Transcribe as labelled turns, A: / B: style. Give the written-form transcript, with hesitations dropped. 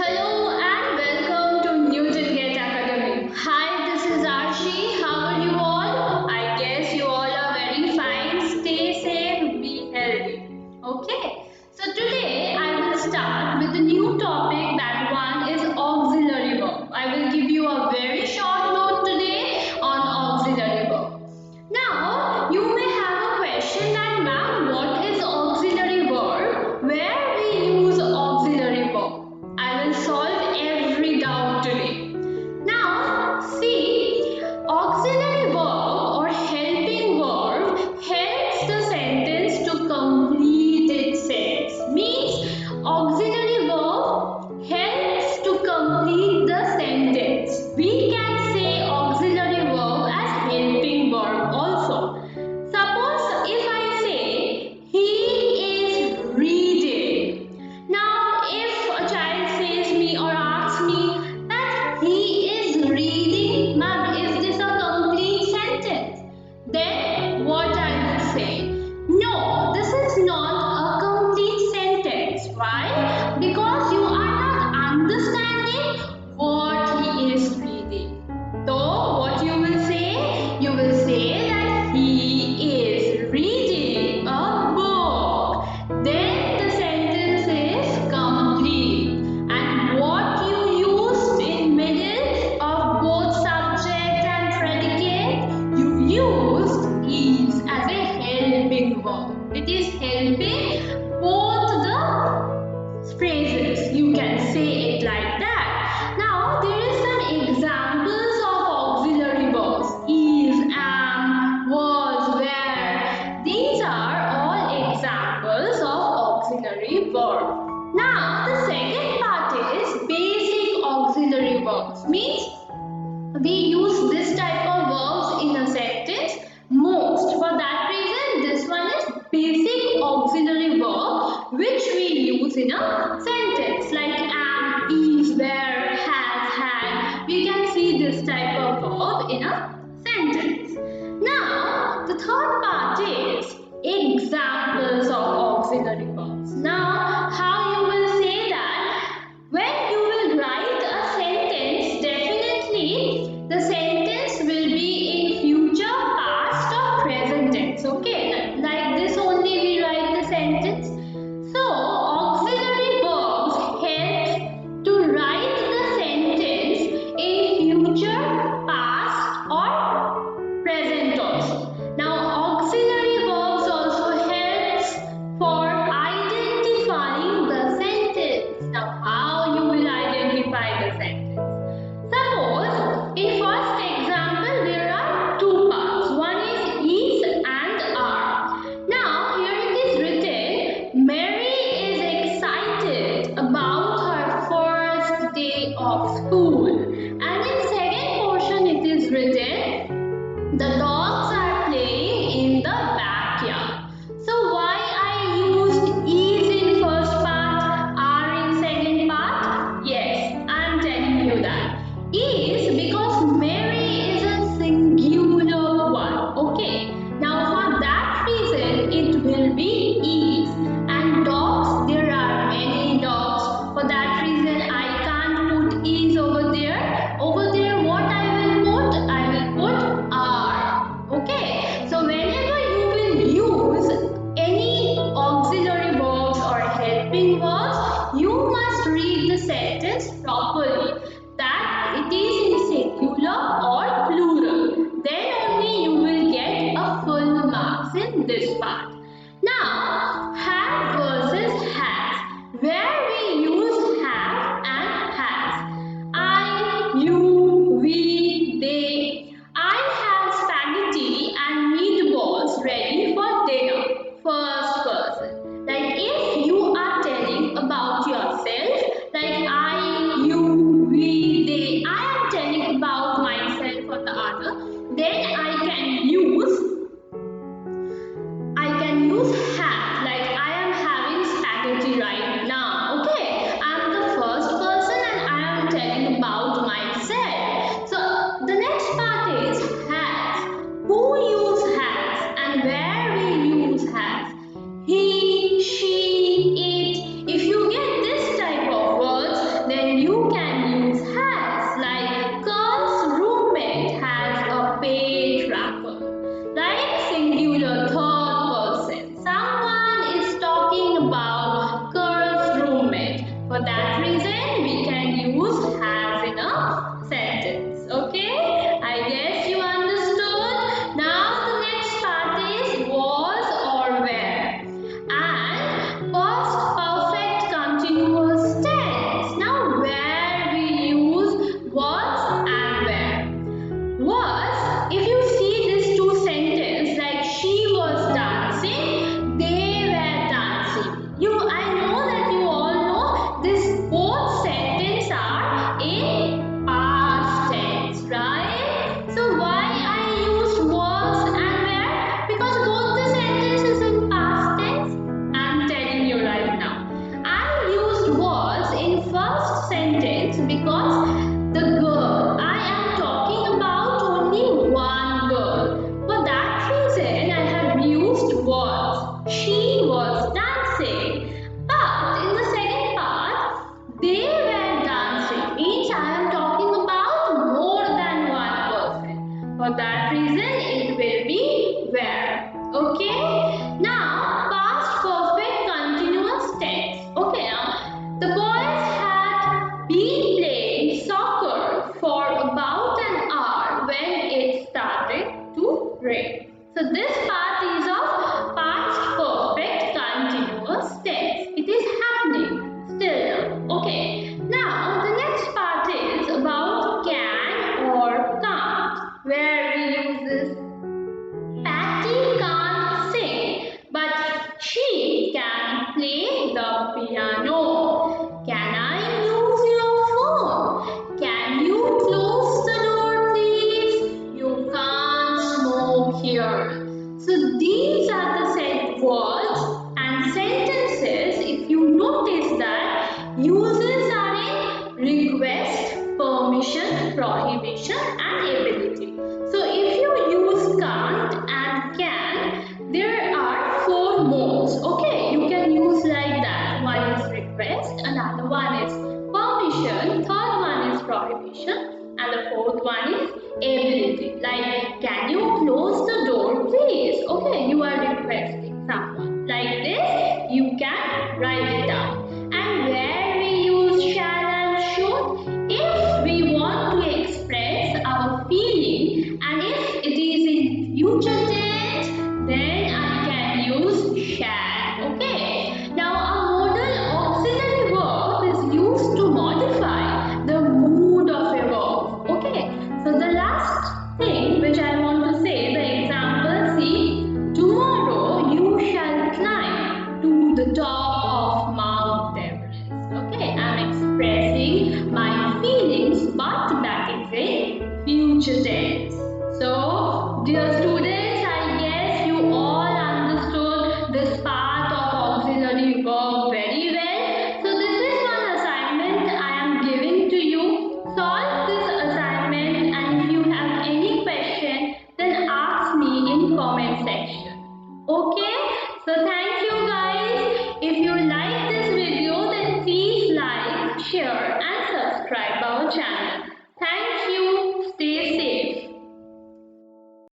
A: Hello and welcome to NewtonGATE Academy. Hi, this is Arshi. How are you all? I guess you all are very fine. Stay safe, be healthy. Okay, so today I will start with a new topic. That one is auxiliary verb. I will give you a very short note today on auxiliary verb. Now, you may have a question that, ma'am, what is auxiliary verb? Where we use auxiliary verb? I will solve every doubt today. Now, see, auxiliary verb or helping verb helps the sentence to complete its sense. Means auxiliary verb helps to complete the sentence. We can say auxiliary verb as helping verb also. Suppose if I say he is reading. Now if a child says me or asks me that he is reading, ma'am, is this a complete sentence? Then what I will say? No, this is not a complete sentence. Why? Because you are not understanding what he is reading. So what you will say? You will say that he is reading a book. Then the sentence is complete. And what you used in middle of both subject and predicate, you used is as a helping verb. It is helping both the phrases. You can say it like that. Now there is some examples of auxiliary verbs. Is, am, was, were. These are all examples of auxiliary verb. Now the second part is basic auxiliary verbs. Means we use this type of verbs in a sentence most. For that reason, this one is basic auxiliary verb which we use in a sentence like am, is, were, has, had. We can see this type of verb in a sentence. Now, the third part is examples of auxiliary verbs. Now, how you will say that? When you will write a sentence, definitely the sentence will be in future, past or present tense. Okay, like this only we write the sentence. So auxiliary verbs help to write the sentence in future, past or present also. Now auxiliary verbs also helps for identifying the sentence. Now how you will identify the sentence? Suppose in first example there are two parts. One is and are. Now here it is written, Mary is excited about her first day of school. And in second portion it is written, the dogs are playing in the backyard. So why I used is in first part, are in second part? Yes, I am telling you that. Is because Mary is a singular one. Okay. Now for that reason it will be is. And dogs, there are many dogs. For that reason I can't put is over there. the piano. Can I use your phone? Can you close the door, please? You can't smoke here. So these are the set words and sentences. If you notice that uses are in request, permission, prohibition and ability. So if you use can't and can, there are four modes. Okay, you can use like that. One is request, another one is permission, third one is prohibition, and the fourth one is ability. Like, can you close the door, please? Okay, you are requesting someone. Like this, you can write it down. And where we use shall and should, if we want to express our feeling and if it is in future tense, then I can use shall. Okay. Now a modal auxiliary verb is used to modify the mood of a verb. Okay. So the last thing which I want to say, the example, see, tomorrow you shall climb to the top of Mount Everest. Okay, I'm expressing my feelings, but that is in future tense. So, dear students, I guess you all understood this part of auxiliary verb very well. So, this is one assignment I am giving to you. Solve this assignment, and if you have any question, then ask me in comment section. Okay, so thank you guys. If you like this video, then please like, share and subscribe our channel.